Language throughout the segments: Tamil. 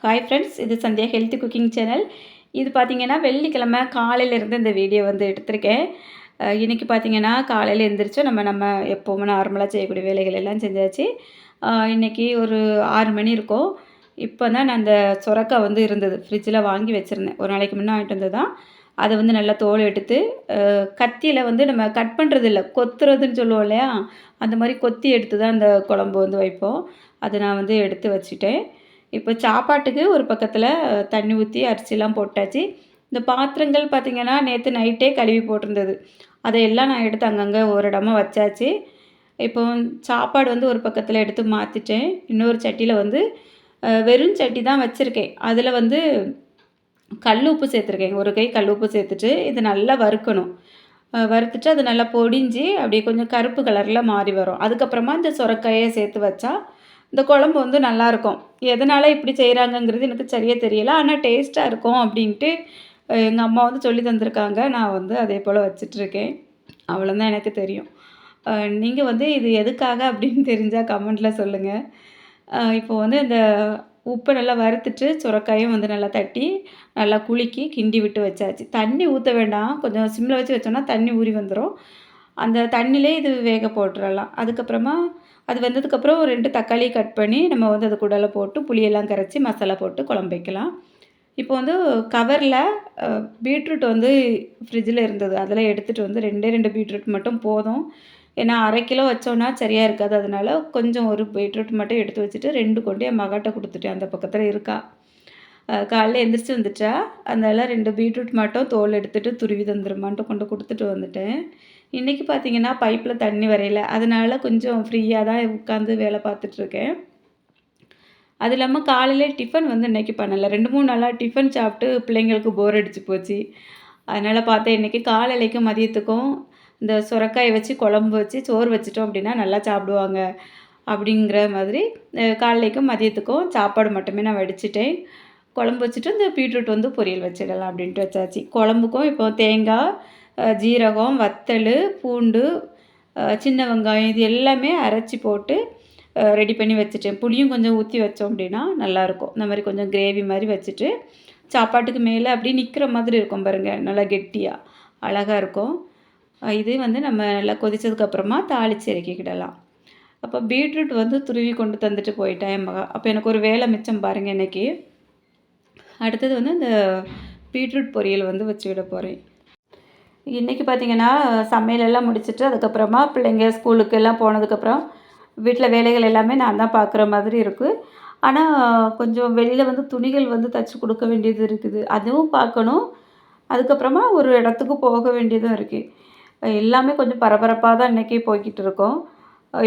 ஹாய் ஃப்ரெண்ட்ஸ், இது சந்தியா ஹெல்த்தி குக்கிங் சேனல். இது பார்த்தீங்கன்னா வெள்ளிக்கிழமை காலையிலேருந்து இந்த வீடியோ வந்து எடுத்திருக்கேன். இன்றைக்கி பார்த்தீங்கன்னா காலையில் எழுந்திரிச்சு நம்ம எப்போவுமே நார்மலாக செய்யக்கூடிய வேலைகள் எல்லாம் செஞ்சாச்சு. இன்றைக்கி ஒரு 6 மணி இருக்கும். இப்போ தான் நான் அந்த சொரக்காய் வந்து இருந்தது ஃப்ரிட்ஜில் வாங்கி வச்சுருந்தேன். ஒரு நாளைக்கு முன்னே வாங்கிட்டு வந்தது தான். அதை வந்து நல்லா தோல் எடுத்து கத்தியில் வந்து நம்ம கட் பண்ணுறது இல்லை, கொத்துறதுன்னு சொல்லுவோம் இல்லையா, அந்த மாதிரி கொத்தி எடுத்து தான் அந்த குழம்பு வந்து வைப்போம். அதை நான் வந்து எடுத்து வச்சுட்டேன். இப்போ சாப்பாட்டுக்கு ஒரு பக்கத்தில் தண்ணி ஊற்றி அரிசிலாம் போட்டாச்சு. இந்த பாத்திரங்கள் பார்த்திங்கன்னா நேற்று நைட்டே கழுவி போட்டிருந்தது. அதையெல்லாம் நான் எடுத்து அங்கங்கே ஒரு இடமா வச்சாச்சு. இப்போ சாப்பாடு வந்து ஒரு பக்கத்தில் எடுத்து மாற்றிட்டேன். இன்னொரு சட்டியில் வந்து வெறும் சட்டி தான் வச்சுருக்கேன். அதில் வந்து கல் உப்பு சேர்த்துருக்கேன். ஒரு கை கல் உப்பு சேர்த்துட்டு இது நல்லா வறுக்கணும். வறுத்துட்டு அது நல்லா பொடிஞ்சு அப்படியே கொஞ்சம் கருப்பு கலரில் மாறி வரும். அதுக்கப்புறமா இந்த சுரக்காயை சேர்த்து வச்சா இந்த குழம்பு வந்து நல்லாயிருக்கும். எதனால் இப்படி செய்கிறாங்கங்கிறது எனக்கு சரியாக தெரியல. ஆனால் டேஸ்ட்டாக இருக்கும் அப்படின்ட்டு எங்கள் அம்மா வந்து சொல்லி தந்திருக்காங்க. நான் வந்து அதே போல் வச்சிட்ருக்கேன். அவ்வளோதான் எனக்கு தெரியும். நீங்கள் வந்து இது எதுக்காக அப்படின்னு தெரிஞ்சால் கமெண்ட்டில் சொல்லுங்கள். இப்போ வந்து இந்த உப்பை நல்லா வறுத்துட்டு சுரக்காயும் வந்து நல்லா தட்டி நல்லா குலுக்கி கிண்டி விட்டு வச்சாச்சு. தண்ணி ஊற்ற வேண்டாம். கொஞ்சம் சிம்மில் வச்சு வச்சோன்னா தண்ணி ஊறி வந்துடும். அந்த தண்ணியிலே இது வேக போட்டுறலாம். அதுக்கப்புறமா அது வெந்ததுக்கப்புறம் 2 தக்காளி கட் பண்ணி நம்ம வந்து அது கூடல போட்டு புளியெல்லாம் கரைச்சி மசாலா போட்டு குழம்பு வைக்கலாம். இப்போ வந்து கவரில் பீட்ரூட் வந்து ஃப்ரிட்ஜில் இருந்தது. அதில் எடுத்துகிட்டு வந்து 2 பீட்ரூட் மட்டும் போதும். ஏன்னா 1/2 கிலோ வச்சோன்னா சரியாக இருக்காது. அதனால் கொஞ்சம் ஒரு பீட்ரூட் மட்டும் எடுத்து வச்சுட்டு 2 கொண்டு என் மகட்ட கொடுத்துட்டேன். அந்த பக்கத்தில் இருக்கா. காலைல எந்திரிச்சு வந்துட்டா. அதனால் 2 பீட்ரூட் மட்டும் தோல் எடுத்துகிட்டு துருவி தந்துருமான்ட்டு கொண்டு கொடுத்துட்டு வந்துட்டேன். இன்றைக்கி பார்த்திங்கன்னா பைப்பில் தண்ணி வரையல. அதனால் கொஞ்சம் ஃப்ரீயாக தான் உட்காந்து வேலை பார்த்துட்ருக்கேன். அது இல்லாமல் காலையிலே டிஃபன் வந்து இன்றைக்கி பண்ணலை. 2-3 நாளாக டிஃபன் சாப்பிட்டு பிள்ளைங்களுக்கு போர் அடிச்சு போச்சு. அதனால் பார்த்தேன் இன்றைக்கி காலையிலைக்கும் மதியத்துக்கும் இந்த சுரக்காயை வச்சு குழம்பு வச்சு சோறு வச்சிட்டோம் அப்படின்னா நல்லா சாப்பிடுவாங்க அப்படிங்கிற மாதிரி காலையிலைக்கும் மதியத்துக்கும் சாப்பாடு மட்டுமே நான் வடிச்சிட்டேன். குழம்பு வச்சுட்டு இந்த பீட்ரூட் வந்து பொரியல் வச்சிடலாம் அப்படின்ட்டு வச்சாச்சு. குழம்புக்கும் இப்போ தேங்காய், ஜீரகம், வத்தல், பூண்டு, சின்ன வெங்காயம் இது எல்லாமே அரைச்சி போட்டு ரெடி பண்ணி வச்சுட்டேன். புளியும் கொஞ்சம் ஊற்றி வச்சோம் அப்படின்னா நல்லாயிருக்கும். இந்த மாதிரி கொஞ்சம் கிரேவி மாதிரி வச்சுட்டு சாப்பாட்டுக்கு மேலே அப்படியே நிற்கிற மாதிரி இருக்கும் பாருங்கள், நல்லா கெட்டியாக அழகாக இருக்கும். இது வந்து நம்ம நல்லா கொதித்ததுக்கப்புறமா தாளித்து இறக்கிக்கிடலாம். அப்போ பீட்ரூட் வந்து துருவி கொண்டு தந்துட்டு போயிட்டேன் என் மகன். அப்போ எனக்கு ஒரு வேலை மிச்சம் பாருங்கள் இன்றைக்கி. அடுத்தது வந்து இந்த பீட்ரூட் பொரியல் வந்து வச்சு விட போகிறேன். இன்றைக்கி பார்த்திங்கன்னா சமையலெல்லாம் முடிச்சுட்டு அதுக்கப்புறமா பிள்ளைங்க ஸ்கூலுக்கு எல்லாம் போனதுக்கப்புறம் வீட்டில் வேலைகள் எல்லாமே நான் தான் பார்க்குற மாதிரி இருக்குது. ஆனால் கொஞ்சம் வெளியில் வந்து துணிகள் வந்து தைச்சி கொடுக்க வேண்டியது இருக்குது. அதுவும் பார்க்கணும். அதுக்கப்புறமா ஒரு இடத்துக்கு போக வேண்டியதும் இருக்குது. எல்லாமே கொஞ்சம் பரபரப்பாக தான் இன்றைக்கி போய்கிட்டு இருக்கோம்.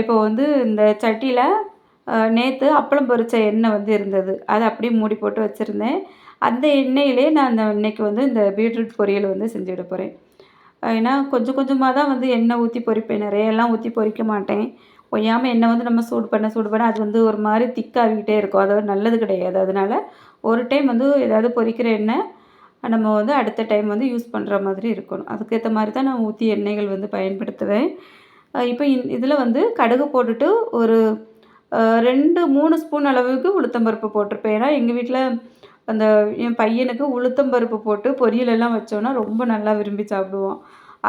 இப்போ வந்து இந்த சட்டியில் நேற்று அப்பளம் பொரிச்ச எண்ணெய் வந்து இருந்தது. அதை அப்படியே மூடி போட்டு வச்சுருந்தேன். அந்த எண்ணெயிலே நான் இன்றைக்கி வந்து இந்த பீட்ரூட் பொரியல் வந்து செஞ்சுவிட போகிறேன். ஏன்னா கொஞ்சம் கொஞ்சமாக தான் வந்து எண்ணெய் ஊற்றி பொரிப்பேன். நிறையெல்லாம் ஊற்றி பொரிக்க மாட்டேன். ஒய்யாமல் எண்ணெய் வந்து நம்ம சூடு பண்ண அது வந்து ஒரு மாதிரி திக்காகிக்கிட்டே இருக்கும். அது நல்லது கிடையாது. அதனால் ஒரு டைம் வந்து ஏதாவது பொரிக்கிற எண்ணெய் நம்ம வந்து அடுத்த டைம் வந்து யூஸ் பண்ணுற மாதிரி இருக்கணும். அதுக்கேற்ற மாதிரி தான் நான் ஊற்றி எண்ணெய்கள் வந்து பயன்படுத்துவேன். இப்போ இதில் வந்து கடுகு போட்டுட்டு ஒரு 2-3 ஸ்பூன் அளவுக்கு உளுத்தம்பருப்பு போட்டிருப்பேன். ஏன்னா எங்கள் வீட்டில் அந்த என் பையனுக்கு உளுத்தம்பருப்பு போட்டு பொரியலெல்லாம் வச்சோன்னா ரொம்ப நல்லா விரும்பி சாப்பிடுவான்.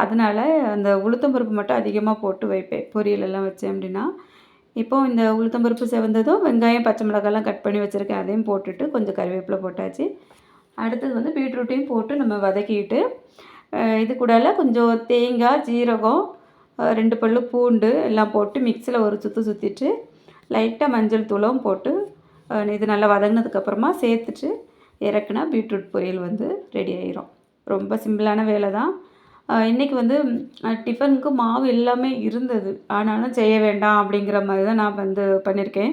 அதனால் அந்த உளுத்தம்பருப்பு மட்டும் அதிகமாக போட்டு வைப்பேன் பொரியலெல்லாம் வச்சேன் அப்படின்னா. இப்போது இந்த உளுத்தம்பருப்பு செவந்ததும் வெங்காயம், பச்சை மிளகாய்லாம் கட் பண்ணி வச்சுருக்கேன். அதையும் போட்டுட்டு கொஞ்சம் கருவேப்பிலை போட்டாச்சு. அடுத்தது வந்து பீட்ரூட்டையும் போட்டு நம்ம வதக்கிட்டு இது கூடல கொஞ்சம் தேங்காய், ஜீரகம், 2 பல்லு பூண்டு எல்லாம் போட்டு மிக்ஸியில் ஒரு சுற்று சுற்றிட்டு லைட்டாக மஞ்சள் தூளும் போட்டு இது நல்லா வதங்கினதுக்கப்புறமா சேர்த்துட்டு இறக்குனா பீட்ரூட் பொரியல் வந்து ரெடி ஆயிரும். ரொம்ப சிம்பிளான வேலை தான். இன்றைக்கி வந்து டிஃபனுக்கு மாவு எல்லாமே இருந்தது. ஆனாலும் செய்ய வேண்டாம் அப்படிங்கிற மாதிரி தான் நான் வந்து பண்ணியிருக்கேன்.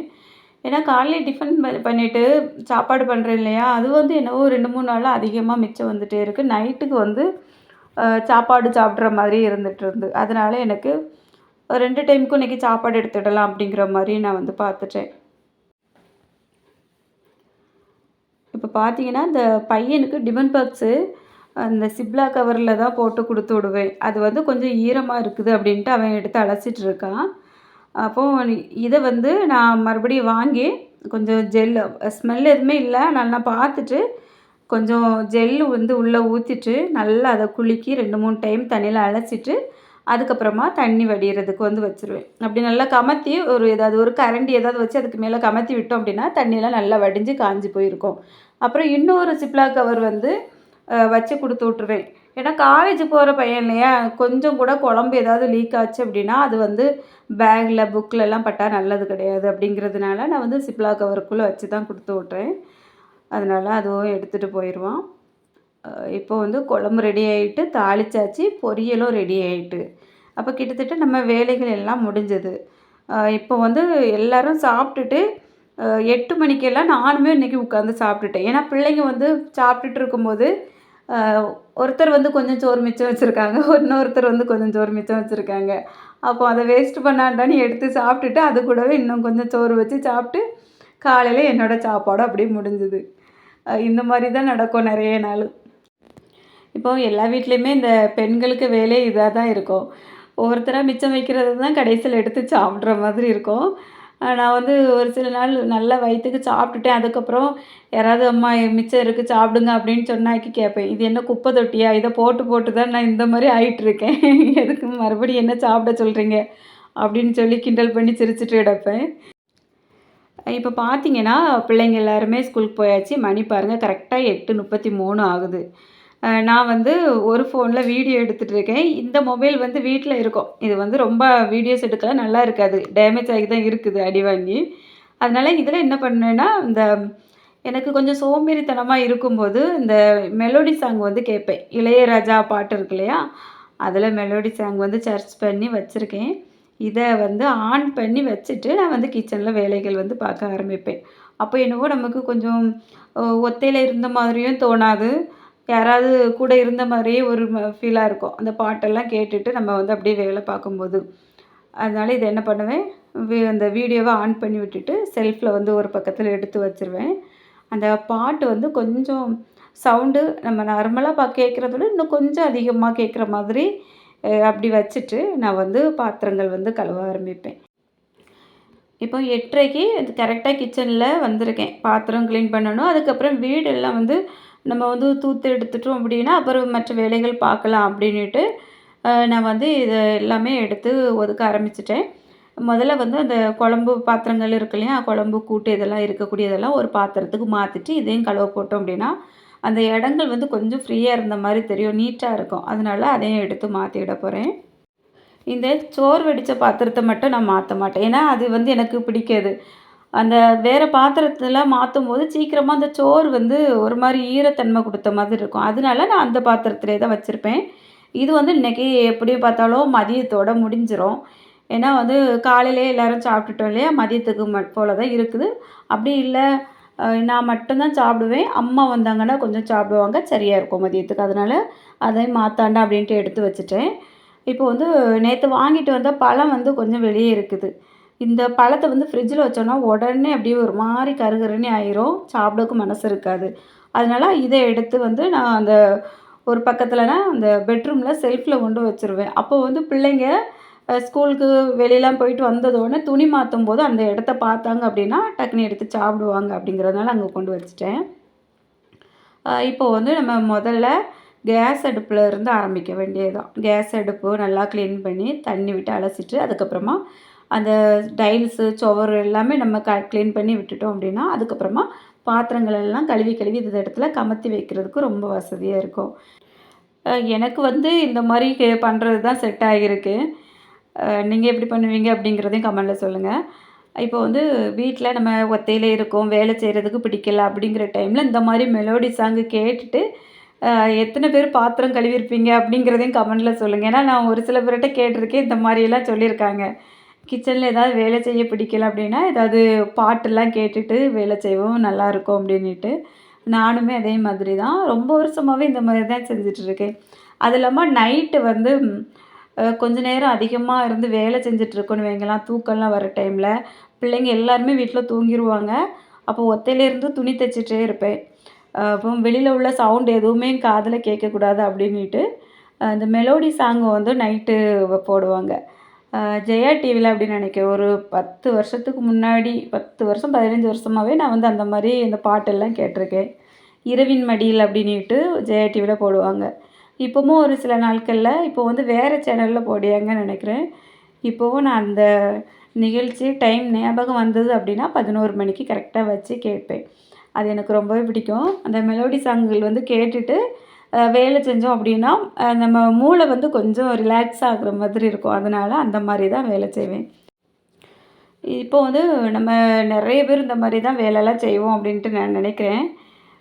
ஏன்னா காலையில் டிஃபன் பண்ணிவிட்டு சாப்பாடு பண்ணுறேன் இல்லையா, அது வந்து என்னவோ 2-3 நாளாக அதிகமாக மிச்சம் வந்துகிட்டே இருக்குது. நைட்டுக்கு வந்து சாப்பாடு சாப்பிட்ற மாதிரி இருந்துகிட்ருந்து. அதனால் எனக்கு 2 டைமுக்கும் இன்றைக்கி சாப்பாடு எடுத்துடலாம் அப்படிங்கிற மாதிரி நான் வந்து பார்த்துட்டேன். இப்போ பார்த்தீங்கன்னா இந்த பையனுக்கு டிஃபன் பாக்ஸு அந்த சிப்லா கவரில் தான் போட்டு கொடுத்து விடுவேன். அது வந்து கொஞ்சம் ஈரமாக இருக்குது அப்படின்ட்டு அவன் எடுத்து அலசிட்டு இருக்கான். அப்போது இதை வந்து நான் மறுபடியும் வாங்கி கொஞ்சம் ஜெல் ஸ்மெல் எதுவுமே இல்ல. நான் பார்த்துட்டு கொஞ்சம் ஜெல்லு வந்து உள்ளே ஊத்திட்டு, நல்லா அத குலுக்கி 2, 3 டைம் தண்ணியில அலசிட்டு, அதுக்கப்புறமா தண்ணி வடியறதுக்கு வந்து வச்சுருவேன். அப்படி நல்லா கமத்தி ஏதாவது ஒரு கரண்டி ஏதாவது வச்சு அதுக்கு மேல கமத்தி விட்டோம் அப்படின்னா, தண்ணியெல்லாம் நல்லா வடிஞ்சு காஞ்சு போயிருக்கும். அப்புறம் இன்னொரு சிப்லாக் கவர் வந்து வச்சு குடுத்து விட்டுருவேன். ஏன்னா காலேஜ் போற பையன் இல்லையா? கொஞ்சம் கூட குழம்பு ஏதாவது லீக் ஆச்சு அப்படின்னா, அது வந்து பேக்ல, புக்லலாம் பட்டா நல்லது கிடையாது. அப்படிங்கிறதுனால நான் வந்து சிப்லாக் கவருக்குள்ள வச்சு தான் குடுத்து விட்றேன். அதனால அதுவும் எடுத்துட்டு போயிருவான். இப்போ வந்து குழம்பு ரெடி ஆயிட்டு, தாளிச்சாச்சு, பொரியலும் ரெடி ஆயிட்டு. அப்போ கிட்டத்தட்ட நம்ம வேலைகள் எல்லாம் முடிஞ்சது. இப்போ வந்து எல்லாரும் சாப்பிட்டுட்டு 8 மணிக்கெல்லாம் நானுமே இன்னைக்கு உட்காந்து சாப்பிட்டுட்டேன். ஏன்னா பிள்ளைங்க வந்து சாப்பிட்டுட்டு இருக்கும்போது, அ ஒருத்தர் வந்து கொஞ்சம் சோறு மிச்சம் வச்சிருக்காங்க. இன்னொருத்தர் வந்து கொஞ்சம் சோறு மிச்சம் வச்சிருக்காங்க. அப்போ அத வேஸ்ட் பண்ண வேண்டான்னு எடுத்து சாப்பிட்டுட்டு, அது கூடவே இன்னும் கொஞ்சம் சோறு வச்சு சாப்பிட்டு, காலையில என்னோட சாப்பாடு அப்படியே முடிஞ்சுது. இந்த மாரி தான் நடக்கும் நெறைய நாளு. இப்போ எல்லா வீட்லயுமே இந்த பெண்களுக்கு வேலை இதா தான் இருக்கும். ஒவ்வொருத்தரா மிச்சம் வைக்கிறது தான் கடைசியில எடுத்து சாப்பிட்ற மாதிரி இருக்கும். நான் வந்து ஒரு சில நாள் நல்லா வயித்துக்கு சாப்பிட்டுட்டேன். அதுக்கப்புறம் யாராவது "அம்மா மிச்சம் இருக்கு சாப்பிடுங்க" அப்படின்னு சொன்னாக்கி கேட்பேன். "இது என்ன குப்பை தொட்டியா? இத போட்டு போட்டு தான் நான் இந்த மாரி ஆயிட்டுருக்கேன். எதுக்கு மறுபடியும் என்ன சாப்பிட சொல்றீங்க?" அப்படின்னு சொல்லி கிண்டல் பண்ணி சிரிச்சுட்டு கிடப்பேன். இப்போ பார்த்தீங்கன்னா, பிள்ளைங்க எல்லாருமே ஸ்கூலுக்கு போயாச்சு. மணி பாருங்க கரெக்ட்டா 8:33 ஆகுது. நான் வந்து ஒரு ஃபோன்ல வீடியோ எடுத்துட்டு இருக்கேன். இந்த மொபைல் வந்து வீட்ல இருக்கும். இது வந்து ரொம்ப வீடியோஸ் எடுக்க நல்லா இருக்காது. டேமேஜ் ஆகி தான் இருக்குது அடி வாங்கி. அதனால இதில என்ன பண்ணேன்னா, எனக்கு கொஞ்சம் சோம்பேறித்தனமா இருக்கும்போது, இந்த மெலோடி சாங் வந்து கேட்பேன். இளையராஜா பாட்டு இருக்கு இல்லையா? அதில மெலோடி சாங் வந்து சர்ச் பண்ணி வச்சிருக்கேன். இத வந்து ஆன் பண்ணி வச்சுட்டு, நான் வந்து கிச்சன்ல வேலைகள் வந்து பார்க்க ஆரம்பிப்பேன். அப்போ என்னவோ நமக்கு கொஞ்சம் ஒத்தையில இருந்த மாதிரியும் தோணாது. யாராவது கூட இருந்த மாரியே ஒரு ஃபீலா இருக்கும். அந்த பாட்டெல்லாம் கேட்டுட்டு நம்ம வந்து அப்படியே வேலை பார்க்கும்போது. அதனால இத என்ன பண்ணுவேன், அந்த வீடியோவ ஆன் பண்ணி விட்டுட்டு, செல்ஃப்ல வந்து ஒரு பக்கத்துல எடுத்து வச்சுருவேன். அந்த பாட்டு வந்து கொஞ்சம் சவுண்டு நம்ம நார்மலா கேட்கிறத விட இன்னும் கொஞ்சம் அதிகமா கேட்குற மாதிரி அப்படி வச்சுட்டு, நான் வந்து பாத்திரங்கள் வந்து கழுவ ஆரம்பிப்பேன். இப்போ 8:30க்கு கரெக்ட்டா கிச்சன்ல வந்திருக்கேன். பாத்திரம் கிளீன் பண்ணணும். அதுக்கப்புறம் வீடெல்லாம் வந்து நம்ம வந்து தூத்து எடுத்துட்டோம் அப்படின்னா, அப்புறம் மற்ற வேலைகள் பார்க்கலாம் அப்படின்னுட்டு, நான் வந்து இத எல்லாமே எடுத்து ஒதுக்க ஆரம்பிச்சுட்டேன். முதல்ல வந்து அந்த குழம்பு பாத்திரங்கள் இருக்கு இல்லையா? குழம்பு, கூட்டு இதெல்லாம் இருக்கக்கூடியதெல்லாம் ஒரு பாத்திரத்துக்கு மாத்திட்டு, இதையும் கழுவ போட்டோம் அப்படின்னா, அந்த இடங்கள் வந்து கொஞ்சம் ஃப்ரீயா இருந்த மாரி தெரியும். நீட்டா இருக்கும். அதனால அதையும் எடுத்து மாத்திட போறேன். இந்த சோறு வடித்த பாத்திரத்த மட்டும் நான் மாத்த மாட்டேன். ஏன்னா, அது வந்து எனக்கு பிடிக்காது. அந்த வேற பாத்திரத்துல மாத்தும்போது சீக்கிரமா அந்த சோறு வந்து ஒரு மாரி ஈரத்தன்மை குடுத்த மாதிரி இருக்கும். அதனால நான் அந்த பாத்திரத்திலே தான் வச்சிருப்பேன். இது வந்து இன்னைக்கு எப்படியும் பார்த்தாலும் மதியத்தோட முடிஞ்சிரும். ஏன்னா வந்து காலையிலேயே எல்லாரும் சாப்பிட்டுட்டோம் இல்லையா? மதியத்துக்கு போல தான் இருக்குது. அப்படி இல்ல நான் மட்டும் தான் சாப்பிடுவேன். அம்மா வந்தாங்கன்னா கொஞ்சம் சாப்பிடுவாங்க. சரியா இருக்கும் மதியத்துக்கு. அதனால அதையும் மாத்தாண்டா அப்படின்ட்டு எடுத்து வச்சுட்டேன். இப்போ வந்து நேத்து வாங்கிட்டு வந்த பழம் வந்து கொஞ்சம் வெளியே இருக்குது. இந்த பழத்த வந்து ஃப்ரிட்ஜில வச்சோன்னா, உடனே அப்படியே ஒரு மாரி கருகருன்னே ஆயிரும். சாப்பிடவும் மனசு இருக்காது. அதனால இத எடுத்து வந்து நான் அந்த ஒரு பக்கத்துலனா அந்த பெட்ரூம்ல செல்ஃப்ல கொண்டு வச்சுருவேன். அப்போ வந்து பிள்ளைங்க ஸ்கூலுக்கு வெளியலாம் போயிட்டு வந்ததோடனே துணி மாத்தும்போது அந்த இடத்த பார்த்தாங்க அப்படின்னா, டக்குனு எடுத்து சாப்பிடுவாங்க அப்படிங்கிறதுனால அங்க கொண்டு வச்சுட்டேன். இப்போ வந்து நம்ம முதல்ல கேஸ் அடுப்புல இருந்து ஆரம்பிக்க வேண்டியது தான். கேஸ் அடுப்பு நல்லா கிளீன் பண்ணி, தண்ணி விட்டு அலசிட்டு, அதுக்கப்புறமா அந்த டைல்ஸு, சுவரு எல்லாமே நம்ம கிளீன் பண்ணி விட்டுட்டோம் அப்படின்னா, அதுக்கப்புறமா பாத்திரங்கள் எல்லாம் கழுவி கழுவி இந்த இடத்துல கமத்தி வைக்கிறதுக்கு ரொம்ப வசதியா இருக்கும். எனக்கு வந்து இந்த மாரி பண்றது தான் செட் ஆகியிருக்கு. நீங்க எப்படி பண்ணுவீங்க அப்படிங்கிறதையும் கமெண்ட்ல சொல்லுங்க. இப்போ வந்து வீட்ல நம்ம ஒத்தையில இருக்கோம், வேலை செய்றதுக்கு பிடிக்கல அப்படிங்கிற டைம்ல இந்த மாரி மெலோடி சாங் கேட்டுட்டு, அ எத்தன பேர் பாத்திரம் கழுவியிருப்பீங்க அப்படிங்கிறதையும் கமெண்ட்ல சொல்லுங்க. ஏன்னா நான் ஒரு சில பேர்ட்ட கேட்டுருக்கேன். இந்த மாரியெல்லாம் சொல்லியிருக்காங்க. கிச்சன்ல ஏதாவது வேலை செய்ய பிடிக்கல அப்படின்னா, ஏதாவது பாட்டெல்லாம் கேட்டுட்டு வேலை செய்வோம் நல்லாயிருக்கும் அப்படின்னிட்டு. நானுமே அதே மாதிரி தான். ரொம்ப வருஷமாவே இந்த மாரி தான் செஞ்சுட்ருக்கேன். அது இல்லாம நைட்டு வந்து கொஞ்ச நேரம் அதிகமா இருந்து வேலை செஞ்சுட்ருக்கோன்னு வைங்களேன், தூக்கம்லாம் வர டைம்ல, பிள்ளைங்க எல்லாருமே வீட்ல தூங்கிருவாங்க. அப்போ ஒத்தையில இருந்து துணி தச்சுட்டே இருப்பேன். அப்போ வெளியில உள்ள சவுண்ட் எதுவுமே காதுல கேட்கக்கூடாது அப்படின்னிட்டு, இந்த மெலோடி சாங் வந்து நைட்டு போடுவாங்க. ஜெயா டிவில அப்படின்னு நினைக்கிறேன். ஒரு 10 வருஷத்துக்கு முன்னாடி 10 வருஷம் 15 வருஷமாவே நான் வந்து அந்த மாரி இந்த பாட்டெல்லாம் கேட்டிருக்கேன். இரவின் மடியில் அப்படின்னிட்டு ஜெயா டிவில போடுவாங்க. இப்பவும் ஒரு சில நாட்கள்ல இப்போ வந்து வேறு சேனல்ல போடுயாங்கன்னு நினைக்கிறேன். இப்போவும் நான் அந்த நிகழ்ச்சி டைம் ஞாபகம் வந்தது அப்படின்னா 11 மணிக்கு கரெக்டாக வச்சு கேட்பேன். அது எனக்கு ரொம்பவே பிடிக்கும். அந்த மெலோடி சாங்குகள் வந்து கேட்டுட்டு வேலை செஞ்சோம் அப்படின்னா, நம்ம மூளை வந்து கொஞ்சம் ரிலாக்ஸ் ஆகுற மாதிரி இருக்கும். அதனால அந்த மாரி தான் வேலை செய்வேன். இப்போ வந்து நம்ம நெறைய பேர் இந்த மாரி தான் வேலைலாம் செய்வோம் அப்படின்ட்டு நான் நினைக்கிறேன்.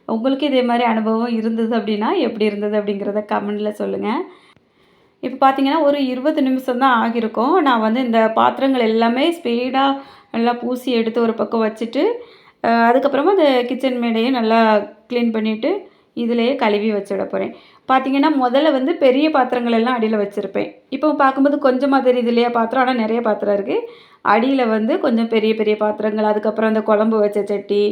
உங்களுக்கு இதே மாரி அனுபவம் இருந்தது அப்படின்னா, எப்படி இருந்தது அப்படிங்கிறத கமெண்ட்ல சொல்லுங்க. இப்போ பார்த்தீங்கன்னா, ஒரு 20 நிமிஷம் தான் ஆகியிருக்கும். நான் வந்து இந்த பாத்திரங்கள் எல்லாமே ஸ்பீடா நல்லா பூசி எடுத்து ஒரு பக்கம் வச்சுட்டு, அதுக்கப்புறமா அந்த கிச்சன் மேடையும் நல்லா க்ளீன் பண்ணிவிட்டு, இதிலேயே கழுவி வச்சுட போகிறேன். பார்த்தீங்கன்னா, முதல்ல வந்து பெரிய பாத்திரங்கள் எல்லாம் அடியில வச்சிருப்பேன். இப்போ பார்க்கும்போது கொஞ்சமா தெரியுது இல்லையா பாத்திரம், ஆனா நெறைய பாத்திரம் இருக்கு. அடியில வந்து கொஞ்சம் பெரிய பெரிய பாத்திரங்கள், அதுக்கப்புறம் அந்த குழம்பு வச்ச சட்டி,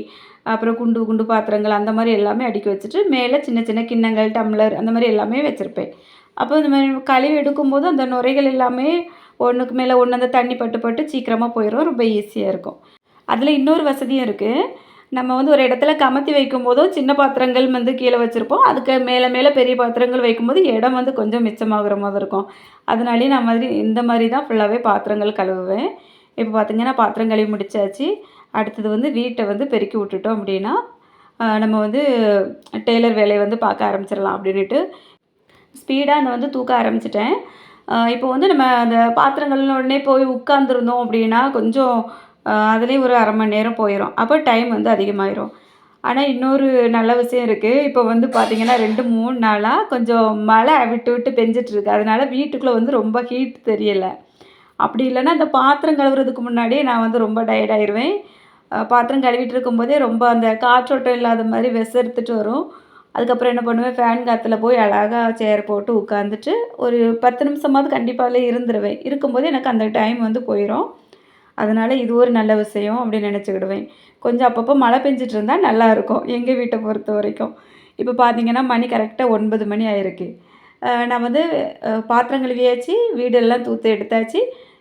அப்புறம் குண்டு குண்டு பாத்திரங்கள் அந்த மாரி எல்லாமே அடுக்கி வச்சுட்டு, மேலே சின்ன சின்ன கிண்ணங்கள், டம்ளர் அந்த மாரி எல்லாமே வச்சிருப்பேன். அப்போ இந்த மாரி கழுவி எடுக்கும்போது அந்த நுரைகள் எல்லாமே ஒண்ணுக்கு மேல ஒண்ணு அந்த தண்ணி பட்டு பட்டு சீக்கிரமா போயிரும். ரொம்ப ஈஸியா இருக்கும். அதில இன்னொரு வசதியும் இருக்கு. நம்ம வந்து ஒரு இடத்துல கமத்தி வைக்கும்போதும் சின்ன பாத்திரங்கள் வந்து கீழ வச்சிருப்போம். அதுக்கு மேல மேல பெரிய பாத்திரங்கள் வைக்கும்போது இடம் வந்து கொஞ்சம் மிச்சமாகுற மாதிரி இருக்கும். அதனாலேயே நான் இந்த மாரி தான் ஃபுல்லாவே பாத்திரங்கள் கழுவுவேன். இப்போ பார்த்தீங்கன்னா, பாத்திரம் கழுவி முடிச்சாச்சு. அடுத்தது வந்து வீட்ட வந்து பெருக்கி விட்டுட்டோம் அப்படின்னா, நம்ம வந்து டெய்லர் வேலைய வந்து பார்க்க ஆரம்பிச்சிடலாம் அப்படின்னுட்டு ஸ்பீடா அந்த வந்து தூக்க ஆரம்பிச்சுட்டேன். இப்போ வந்து நம்ம அந்த பாத்திரங்கள்னு உடனே போய் உட்காந்துருந்தோம் அப்படின்னா, கொஞ்சம் அதிலேயே ஒரு 1/2 மணி நேரம் போயிரும். அப்போ டைம் வந்து அதிகமாயிரும். ஆனா, இன்னொரு நல்ல விஷயம் இருக்கு. இப்போ வந்து பார்த்தீங்கன்னா, 2, 3 நாளா கொஞ்சம் மழை விட்டு விட்டு பெஞ்சுட்டு இருக்கு. அதனால வீட்டுக்குள்ள வந்து ரொம்ப ஹீட் தெரியல. அப்படி இல்லன்னா, அந்த பாத்திரம் கழுவுறதுக்கு முன்னாடியே நான் வந்து ரொம்ப டயர்ட் ஆயிருவேன். பாத்திரம் கழுவிட்டு இருக்கும்போதே ரொம்ப அந்த காற்றோட்டம் இல்லாத மாரி விசர்த்துட்டு வரும். அதுக்கப்புறம் என்ன பண்ணுவேன், ஃபேன் காத்துல போய் அழகா சேர் போட்டு உட்காந்துட்டு, ஒரு 10 நிமிஷமாவது கண்டிப்பா அதிலே இருந்துருவேன். இருக்கும்போது எனக்கு அந்த டைம் வந்து போயிரும். அதனால இது ஒரு நல்ல விஷயம் அப்படின்னு நினச்சுக்கிடுவேன். கொஞ்சம் அப்பப்போ மழை பெஞ்சுட்டு இருந்தா நல்லாயிருக்கும், எங்க வீட்ட பொறுத்தவரைக்கும். இப்போ பார்த்தீங்கன்னா, மணி கரெக்ட்டா 9 மணி ஆயிருக்கு. நான் வந்து பாத்திரம் கழுவியாச்சு, வீடெல்லாம் தூத்து எடுத்தாச்சு.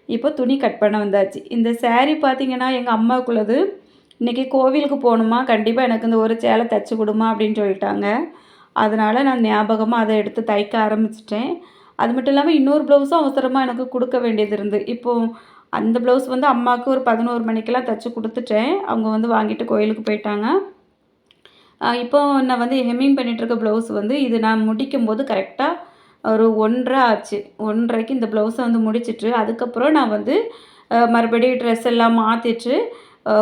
இப்போ துணி கட் பண்ண வந்தாச்சு. இந்த சாரீ பார்த்தீங்கன்னா, எங்க அம்மாவுக்குள்ளது. "இன்னைக்கு கோவிலுக்கு போணுமா, கண்டிப்பா எனக்கு இந்த ஒரு சேலை தச்சு குடுமா" அப்படின்னு சொல்லிட்டாங்க. அதனால நான் ஞாபகமா அத எடுத்து தைக்க ஆரம்பிச்சுட்டேன். அது மட்டும் இல்லாம இன்னொரு ப்ளவுஸும் அவசரமா எனக்கு குடுக்க வேண்டியது இருந்து. இப்போ அந்த ப்ளவுஸ் வந்து அம்மாவுக்கு ஒரு 11 மணிக்கெல்லாம் தச்சு குடுத்துட்டேன். அவங்க வந்து வாங்கிட்டு கோயிலுக்கு போயிட்டாங்க. இப்போ நான் வந்து ஹெம்மிங் பண்ணிட்டுருக்க ப்ளவுஸ் வந்து இது நான் முடிக்கும்போது கரெக்ட்டா ஒரு 1:30 ஆச்சு. 1:30க்கு இந்த ப்ளவுஸ வந்து முடிச்சுட்டு, அதுக்கப்புறம் நான் வந்து மறுபடியும் ட்ரெஸ் எல்லாம் மாத்திட்டு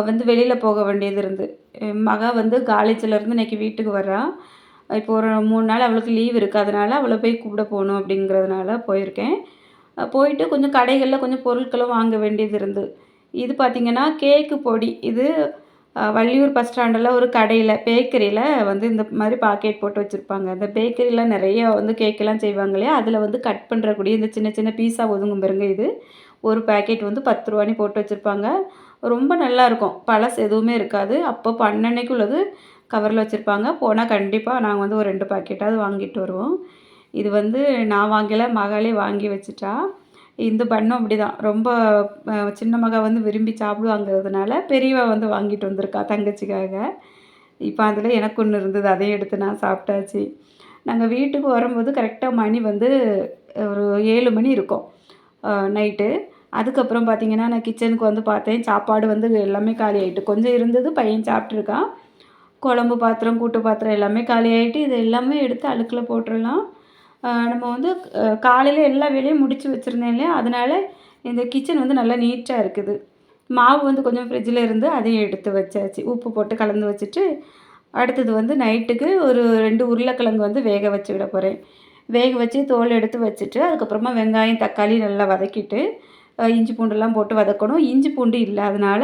வந்து வெளியில போக வேண்டியது இருந்து. என் மக வந்து காலேஜ்லேருந்து இன்னைக்கு வீட்டுக்கு வரா. இப்போ ஒரு 3 நாள் அவளுக்கு லீவ் இருக்கு. அதனால அவள போய் கூப்பிட போணும் அப்படிங்கிறதுனால போயிருக்கேன். போயிட்டு கொஞ்சம் கடைகள்ல கொஞ்சம் பொருட்களும் வாங்க வேண்டியது இருந்து. இது பார்த்தீங்கன்னா, கேக்கு பொடி. இது வள்ளியூர் பஸ் ஸ்டாண்டில ஒரு கடையில பேக்கரியில வந்து இந்த மாரி பாக்கெட் போட்டு வச்சிருப்பாங்க. அந்த பேக்கரியில நெறைய வந்து கேக்கெல்லாம் செய்வாங்க இல்லையா? அதில வந்து கட் பண்ணுறக்கூடிய இந்த சின்ன சின்ன பீஸா ஒதுங்கும் பாருங்க இது. ஒரு பாக்கெட் வந்து ரூ. 10ன்னு போட்டு வச்சிருப்பாங்க. ரொம்ப நல்லாயிருக்கும். பழசு எதுவுமே இருக்காது. அப்பப்போ அன்னன்னைக்கு உள்ளது கவர்ல வச்சிருப்பாங்க. போனா கண்டிப்பா நாங்க வந்து ஒரு 2 பாக்கெட்டாவது வாங்கிட்டு வருவோம். இது வந்து நான் வாங்கல, மகளே வாங்கி வச்சுட்டா. இந்த பண்ணும் அப்படிதான். ரொம்ப சின்ன மக வந்து விரும்பி சாப்பிடுவாங்கிறதுனால, பெரியவ வந்து வாங்கிட்டு வந்திருக்கா தங்கச்சிக்காக. இப்ப அதில எனக்கு ஒண்ணு இருந்தது. அதையும் எடுத்து நான் சாப்பிட்டாச்சு. நாங்க வீட்டுக்கு வரும்போது கரெக்ட்டா மணி வந்து ஒரு 7 மணி இருக்கும். நைட்டு. அதுக்கப்புறம் பார்த்தீங்கன்னா, நான் கிச்சனுக்கு வந்து பார்த்தேன். சாப்பாடு வந்து எல்லாமே காலியாயிட்டு. கொஞ்சம் இருந்தது, பையன் சாப்பிட்டுருக்கான். குழம்பு பாத்திரம், கூட்டு பாத்திரம் எல்லாமே காலியாயிட்டு. இது எல்லாமே எடுத்து அழுக்குல போட்டுறலாம். நம்ம வந்து காலையில எல்லா வேலையும் முடிச்சு வச்சுருந்தேன் இல்லையா? அதனால இந்த கிச்சன் வந்து நல்லா நீட்டா இருக்குது. மாவு வந்து கொஞ்சம் ஃப்ரிட்ஜில இருந்து அதையும் எடுத்து வச்சாச்சு. உப்பு போட்டு கலந்து வச்சுட்டு, அடுத்தது வந்து நைட்டுக்கு ஒரு 2 உருளைக்கிழங்கு வந்து வேக வச்சு விட போறேன். வேக வச்சு தோல் எடுத்து வச்சுட்டு, அதுக்கப்புறமா வெங்காயம், தக்காளி நல்லா வதக்கிட்டு, இஞ்சி பூண்டுலாம் போட்டு வதக்கணும். இஞ்சி பூண்டு இல்ல. அதனால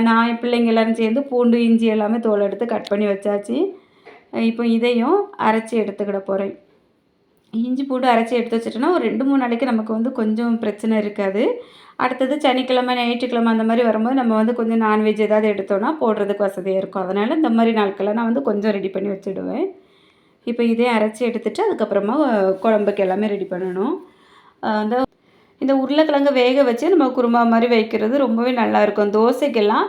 நான் என் பிள்ளைங்க எல்லாரும் சேர்ந்து பூண்டு, இஞ்சி எல்லாமே தோல் எடுத்து கட் பண்ணி வச்சாச்சு. இப்போ இதையும் அரைச்சு எடுத்துக்கிட போறேன். இஞ்சி பூண்டு அரைச்சி எடுத்து வச்சுட்டோன்னா, ஒரு 2, 3 நாளைக்கு நமக்கு வந்து கொஞ்சம் பிரச்சனை இருக்காது. அடுத்தது சனிக்கிழமை, ஞாயிற்றுக்கிழமை அந்த மாரி வரும்போது நம்ம வந்து கொஞ்சம் நான்வெஜ் ஏதாவது எடுத்தோன்னா, போடுறதுக்கு வசதியா இருக்கும். அதனால இந்த மாரி நாட்கள்ல நான் வந்து கொஞ்சம் ரெடி பண்ணி வச்சுடுவேன். இப்போ இதையும் அரைச்சி எடுத்துட்டு, அதுக்கப்புறமா குழம்புக்கு எல்லாமே ரெடி பண்ணணும். அந்த இந்த உருளைக்கிழங்கு வேக வச்சு நம்ம குருமா மாதிரி வைக்கிறது ரொம்பவே நல்லாயிருக்கும். தோசைக்கெல்லாம்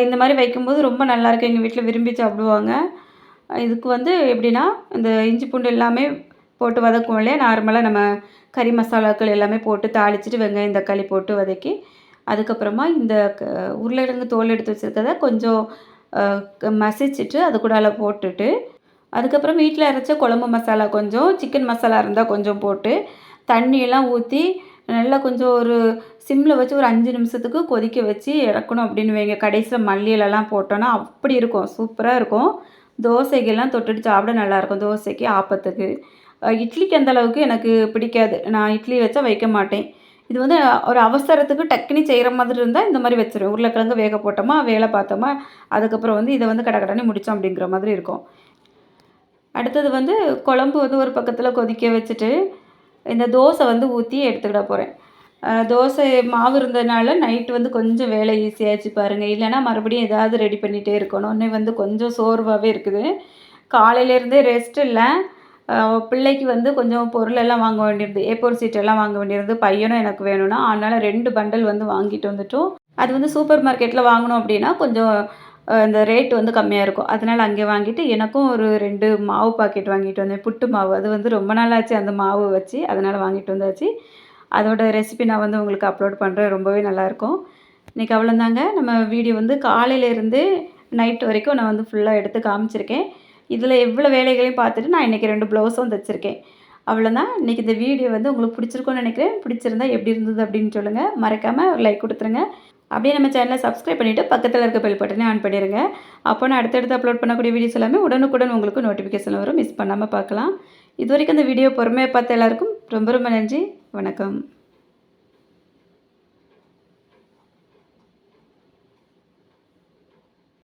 இந்த மாதிரி வைக்கும்போது ரொம்ப நல்லாயிருக்கும். எங்கள் வீட்டில் விரும்பி சாப்பிடுவாங்க. இதுக்கு வந்து எப்படின்னா, இந்த இஞ்சி பூண்டு எல்லாமே போட்டு வதக்குவோம் இல்லையா? நார்மலா நம்ம கறி மசாலாக்கள் எல்லாமே போட்டு தாளிச்சுட்டு வெங்காயம், தக்காளி போட்டு வதக்கி, அதுக்கப்புறமா இந்த உருளைக்கிழங்கு தோல் எடுத்து வச்சுருக்கத கொஞ்சம் மசிச்சுட்டு அது கூடால போட்டுட்டு, அதுக்கப்புறம் வீட்டில் அரைச்ச குழம்பு மசாலா கொஞ்சம், சிக்கன் மசாலா இருந்தால் கொஞ்சம் போட்டு, தண்ணியெல்லாம் ஊற்றி நல்லா கொஞ்சம் ஒரு சிம்மில் வச்சு ஒரு 5 நிமிஷத்துக்கு கொதிக்க வச்சு இறக்கணும் அப்படின்னு வைங்க. கடைசியில் மல்லி இலைலாம் போட்டோன்னா அப்படி இருக்கும். சூப்பராக இருக்கும். தோசைக்கெல்லாம் தொட்டுட்டு சாப்பிட நல்லாயிருக்கும். தோசைக்கு, ஆப்பத்துக்கு. இட்லிக்கு அந்த அளவுக்கு எனக்கு பிடிக்காது. நான் இட்லி வச்சா வைக்க மாட்டேன். இது வந்து ஒரு அவசரத்துக்கு டக்குனு செய்கிற மாதிரி இருந்தால் இந்த மாதிரி வச்சுருவேன். உருளைக்கிழங்கு வேக போட்டோமா, வேலை பார்த்தோமா, அதுக்கப்புறம் வந்து இதை வந்து கடகடன்னு முடித்தோம் அப்படிங்கிற மாதிரி இருக்கும். அடுத்தது வந்து குழம்பு வந்து ஒரு பக்கத்தில் கொதிக்க வச்சுட்டு, இந்த தோசை வந்து ஊற்றி எடுத்துக்கிட போகிறேன். தோசை மாவு இருந்ததுனால நைட்டு வந்து கொஞ்சம் வேலை ஈஸியாச்சு பாருங்கள். இல்லைன்னா மறுபடியும் ஏதாவது ரெடி பண்ணிகிட்டே இருக்கணும். இன்னும் வந்து கொஞ்சம் சோர்வாகவே இருக்குது. காலையிலேருந்தே ரெஸ்ட் இல்லை. பிள்ளைக்கு வந்து கொஞ்சம் பொருளெல்லாம் வாங்க வேண்டியிருந்தது. A4 சீட் எல்லாம் வாங்க வேண்டியிருந்தது. பையனும் எனக்கு வேணும்னா, அதனால் 2 பண்டல் வந்து வாங்கிட்டு வந்துட்டோம். அது வந்து சூப்பர் மார்க்கெட்டில் வாங்கினோம் அப்படின்னா கொஞ்சம் இந்த ரேட் வந்து கம்மியாக இருக்கும். அதனால் அங்கே வாங்கிட்டு எனக்கும் ஒரு 2 மாவு பாக்கெட் வாங்கிட்டு வந்தேன். புட்டு மாவு. அது வந்து ரொம்ப நாளாச்சு அந்த மாவு வச்சு. அதனால் வாங்கிட்டு வந்தாச்சு. அதோட ரெசிபி நான் வந்து உங்களுக்கு அப்லோட் பண்ணுறேன். ரொம்பவே நல்லாயிருக்கும். இன்றைக்கி அவ்வளோதாங்க. நம்ம வீடியோ வந்து காலையிலேருந்து நைட் வரைக்கும் நான் வந்து ஃபுல்லாக எடுத்து காமிச்சிருக்கேன். இதில் எவ்வளோ வேலைகளையும் பார்த்துட்டு நான் இன்றைக்கி 2 ப்ளவுஸும் தைச்சிருக்கேன். அவ்வளோதான். இன்றைக்கி இந்த வீடியோ வந்து உங்களுக்கு பிடிச்சிருக்கும்னு நினைக்கிறேன். பிடிச்சிருந்தா எப்படி இருந்தது அப்படின்னு சொல்லுங்கள். மறக்காமல் ஒரு லைக் கொடுத்துருங்க. அப்படியே நம்ம சேனலை சப்ஸ்கிரைப் பண்ணிவிட்டு பக்கத்தில் இருக்க பெல் பட்டனை ஆன் பண்ணிடுங்க. அப்போ நான் அடுத்தடுத்து அப்லோட் பண்ணக்கூடிய வீடியோஸ் எல்லாமே உடனுக்குடன் உங்களுக்கு நோட்டிஃபிகேஷன் வரும். மிஸ் பண்ணாமல் பார்க்கலாம். இது வரைக்கும் இந்த வீடியோ பொறுமையாக பார்த்த எல்லாருக்கும் ரொம்ப ரொம்ப நன்றி. வணக்கம்.